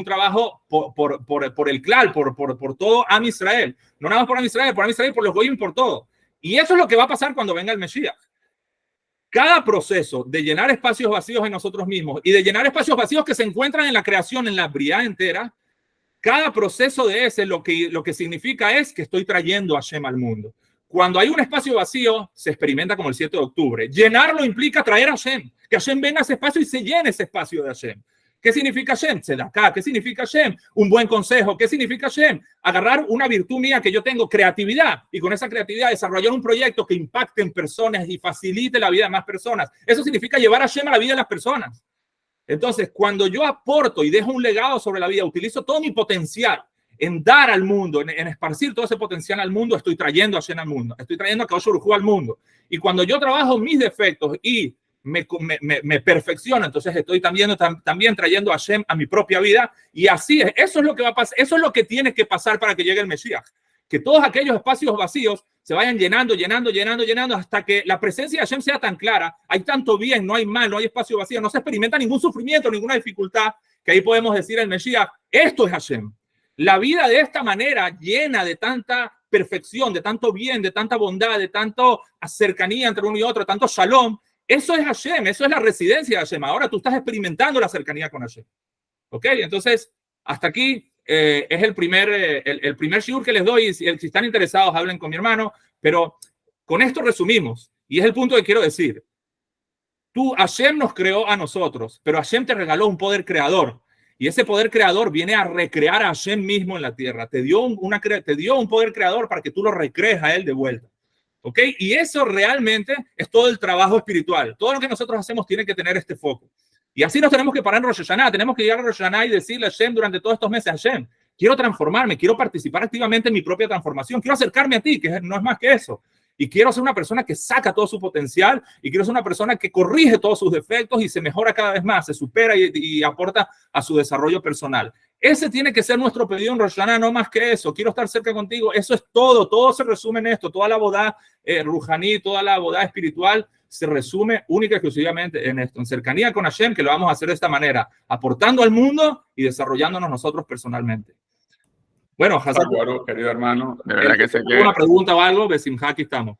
trabajo por el clal, por todo Am Israel. No nada más por Am Israel, por los goyim, por todo. Y eso es lo que va a pasar cuando venga el Mesías. Cada proceso de llenar espacios vacíos en nosotros mismos y de llenar espacios vacíos que se encuentran en la creación, en la briá entera, cada proceso de ese lo que significa es que estoy trayendo a Hashem al mundo. Cuando hay un espacio vacío, se experimenta como el 7 de octubre. Llenarlo implica traer a Hashem, que Hashem venga a ese espacio y se llene ese espacio de Hashem. ¿Qué significa Hashem? Tzedaká. ¿Qué significa Hashem? Un buen consejo. ¿Qué significa Hashem? Agarrar una virtud mía que yo tengo, creatividad, y con esa creatividad desarrollar un proyecto que impacte en personas y facilite la vida de más personas. Eso significa llevar a Hashem a la vida de las personas. Entonces, cuando yo aporto y dejo un legado sobre la vida, utilizo todo mi potencial en dar al mundo, en esparcir todo ese potencial al mundo, estoy trayendo a Hashem al mundo, estoy trayendo a Kadosh Baruj Hu al mundo. Y cuando yo trabajo mis defectos y me perfecciono, entonces estoy también trayendo a Hashem a mi propia vida. Y así es, eso es lo que va a pasar, eso es lo que tiene que pasar para que llegue el Mesías. Que todos aquellos espacios vacíos se vayan llenando hasta que la presencia de Hashem sea tan clara. Hay tanto bien, no hay mal, no hay espacio vacío, no se experimenta ningún sufrimiento, ninguna dificultad, que ahí podemos decir al Mesías, esto es Hashem. La vida de esta manera, llena de tanta perfección, de tanto bien, de tanta bondad, de tanto cercanía entre uno y otro, tanto shalom, eso es Hashem, eso es la residencia de Hashem. Ahora tú estás experimentando la cercanía con Hashem. ¿Ok? Entonces, hasta aquí es el primer shiur que les doy. Si están interesados, hablen con mi hermano. Pero con esto resumimos. Y es el punto que quiero decir. Hashem nos creó a nosotros, pero Hashem te regaló un poder creador. Y ese poder creador viene a recrear a Hashem mismo en la tierra. Te dio un poder creador para que tú lo recrees a él de vuelta. ¿Ok? Y eso realmente es todo el trabajo espiritual. Todo lo que nosotros hacemos tiene que tener este foco. Y así nos tenemos que parar en Rosh Hashanah. Tenemos que llegar a Rosh Hashanah y decirle a Hashem durante todos estos meses, Hashem, quiero transformarme, quiero participar activamente en mi propia transformación, quiero acercarme a ti, que no es más que eso. Y quiero ser una persona que saca todo su potencial y quiero ser una persona que corrige todos sus defectos y se mejora cada vez más, se supera y aporta a su desarrollo personal. Ese tiene que ser nuestro pedido en Rosh Hashanah, no más que eso. Quiero estar cerca contigo. Eso es todo. Todo se resume en esto. Toda la bodá rujaní, toda la bodá espiritual se resume única y exclusivamente en esto, en cercanía con Hashem, que lo vamos a hacer de esta manera, aportando al mundo y desarrollándonos nosotros personalmente. Bueno, Hassan, querido hermano, de verdad que sé que... ¿Una pregunta o algo? Besimha, aquí estamos.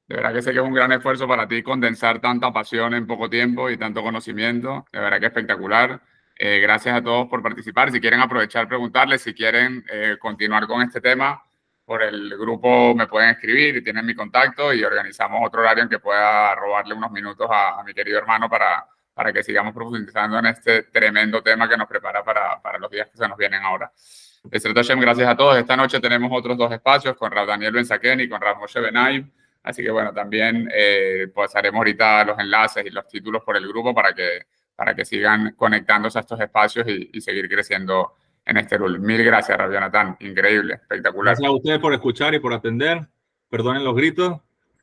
De verdad que sé que es un gran esfuerzo para ti condensar tanta pasión en poco tiempo y tanto conocimiento. De verdad que espectacular. Gracias a todos por participar. Si quieren aprovechar, preguntarles. Si quieren continuar con este tema, por el grupo me pueden escribir y tienen mi contacto y organizamos otro horario en que pueda robarle unos minutos a mi querido hermano para que sigamos profundizando en este tremendo tema que nos prepara para los días que se nos vienen ahora. Besrat Hashem, gracias a todos. Esta noche tenemos otros 2 espacios con Rav Daniel Ben-Zaken y con Rav Moshe Benaim. Así que bueno, también pues haremos ahorita los enlaces y los títulos por el grupo para que sigan conectándose a estos espacios y seguir creciendo en este rol. Mil gracias, Rav Jonathan. Increíble, espectacular. Gracias a ustedes por escuchar y por atender. Perdonen los gritos.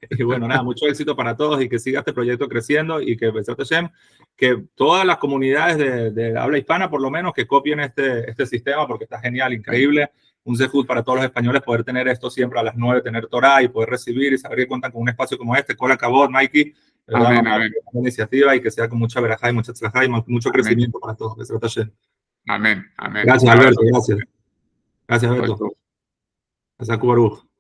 Y bueno, nada, mucho éxito para todos y que siga este proyecto creciendo y que, que todas las comunidades de habla hispana, por lo menos, que copien este sistema porque está genial, increíble. Un zehut para todos los españoles poder tener esto siempre a las 9, tener Torah y poder recibir y saber que cuentan con un espacio como este. Kol hakavod, Mikey. Amén, una iniciativa y que sea con mucha verajá y mucha tzlajá y mucho crecimiento para todos. Amén, amén. Gracias, Alberto. Gracias. Gracias, Alberto. Gracias, Baruch.